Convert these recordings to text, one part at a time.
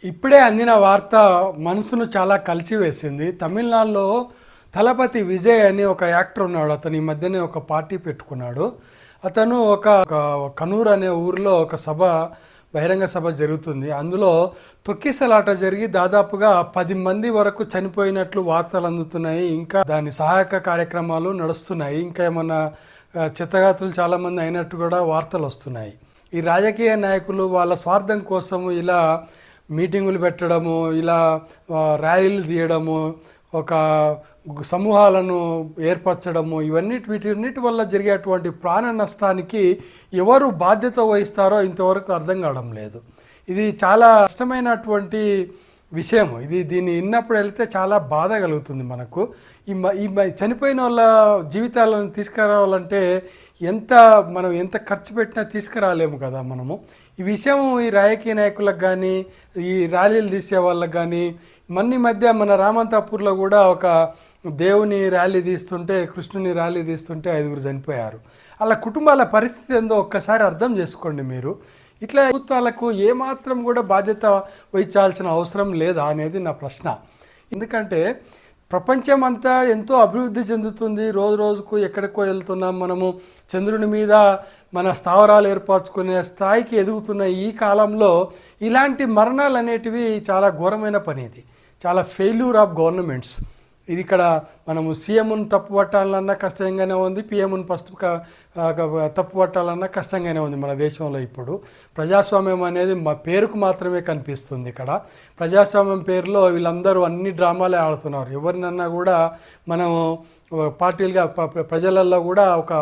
ఇప్పుడే అందిన వార్త మనసును చాలా కలిచివేసింది. తమిళనాడులో తలపతి విజయ్ అని ఒక యాక్టర్ ఉన్నాడు. అతను ఈ మధ్యనే ఒక పార్టీ పెట్టుకున్నాడు. అతను ఒక కనూర్ అనే ఊరిలో ఒక బహిరంగ సభ జరుగుతుంది. అందులో తొక్కిసలాట జరిగి దాదాపుగా 10 మంది వరకు చనిపోయినట్లు వార్తలు అందుతున్నాయి. ఇంకా దాని సహాయక కార్యక్రమాలు నడుస్తున్నాయి. ఇంకా ఏమన్నా చిత్తగాతులు చాలామంది అయినట్టు కూడా వార్తలు వస్తున్నాయి. ఈ రాజకీయ నాయకులు వాళ్ళ స్వార్థం కోసము ఇలా మీటింగులు పెట్టడము, ఇలా ర్యాలీలు తీయడము, ఒక సమూహాలను ఏర్పరచడము, వీటన్నిటి వల్ల జరిగేటువంటి ప్రాణ నష్టానికి ఎవరు బాధ్యత వహిస్తారో ఇంతవరకు అర్థం కావడం లేదు. ఇది చాలా కష్టమైనటువంటి విషయం. దీన్ని విన్నప్పుడు వెళ్తే చాలా బాధ కలుగుతుంది మనకు. ఈ చనిపోయిన వాళ్ళ జీవితాలను తీసుకురావాలంటే మనం ఎంత ఖర్చు పెట్టినా తీసుకురాలేము కదా మనము. ఈ విషయం ఈ రాజకీయ నాయకులకు కానీ, ఈ ర్యాలీలు తీసే వాళ్ళకి కానీ, మధ్య మన రామంతాపూర్లో కూడా ఒక దేవుని ర్యాలీ తీస్తుంటే, కృష్ణుని ర్యాలీ తీస్తుంటే 5 చనిపోయారు. అలా కుటుంబాల పరిస్థితి ఏందో ఒక్కసారి అర్థం చేసుకోండి మీరు. ఇట్లా ప్రభుత్వాలకు ఏమాత్రం కూడా బాధ్యత వహించాల్సిన అవసరం లేదా అనేది నా ప్రశ్న. ఎందుకంటే ప్రపంచం అంతా ఎంతో అభివృద్ధి చెందుతుంది. రోజు రోజుకు ఎక్కడికో వెళ్తున్నాం. మనము చంద్రుని మీద మన స్థావరాలు ఏర్పరచుకునే స్థాయికి ఎదుగుతున్న ఈ కాలంలో ఇలాంటి మరణాలు అనేటివి చాలా ఘోరమైన పని. ఇది చాలా ఫెయిల్యూర్ ఆఫ్ గవర్నమెంట్స్. ఇది ఇక్కడ మనము సీఎంను తప్పు పట్టాలన్నా కష్టంగానే ఉంది, పిఎంను ఫస్ట్ తప్పు పట్టాలన్నా కష్టంగానే ఉంది మన దేశంలో. ఇప్పుడు ప్రజాస్వామ్యం అనేది మా పేరుకు మాత్రమే కనిపిస్తుంది. ఇక్కడ ప్రజాస్వామ్యం పేరులో వీళ్ళందరూ అన్ని డ్రామాలే ఆడుతున్నారు. ఎవరినన్నా కూడా మనము పార్టీలుగా ప్రజలలో కూడా ఒక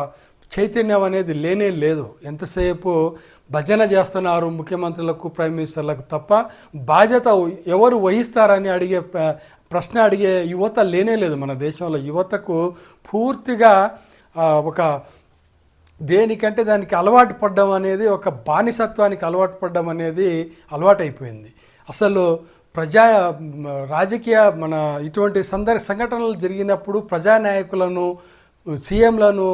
చైతన్యం అనేది లేనే లేదు. ఎంతసేపు భజన చేస్తున్నారు ముఖ్యమంత్రులకు, ప్రైమ్ మినిస్టర్లకు తప్ప బాధ్యత ఎవరు వహిస్తారని ప్రశ్న అడిగే యువత లేనే లేదు మన దేశంలో. యువతకు పూర్తిగా ఒక దేనికంటే దానికి అలవాటు పడ్డం అనేది, ఒక బానిసత్వానికి అలవాటు పడ్డం అనేది అలవాటైపోయింది. అసలు రాజకీయ ఇటువంటి సంఘటనలు జరిగినప్పుడు ప్రజానాయకులను, సీఎంలను,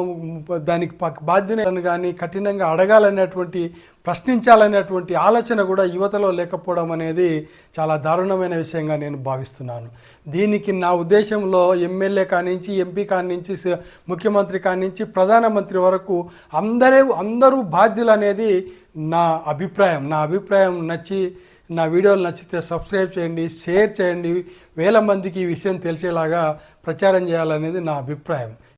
దానికి బాధ్యతలను కానీ కఠినంగా అడగాలనేటువంటి, ప్రశ్నించాలనేటువంటి ఆలోచన కూడా యువతలో లేకపోవడం అనేది చాలా దారుణమైన విషయంగా నేను భావిస్తున్నాను. దీనికి నా ఉద్దేశంలో ఎమ్మెల్యే కానించి, ఎంపీ కానించి, ముఖ్యమంత్రి కానించి, ప్రధానమంత్రి వరకు అందరూ బాధ్యులు అనేది నా అభిప్రాయం. నా వీడియోలు నచ్చితే సబ్స్క్రైబ్ చేయండి, షేర్ చేయండి, వేల మందికి ఈ విషయం తెలిసేలాగా ప్రచారం చేయాలనేది నా అభిప్రాయం.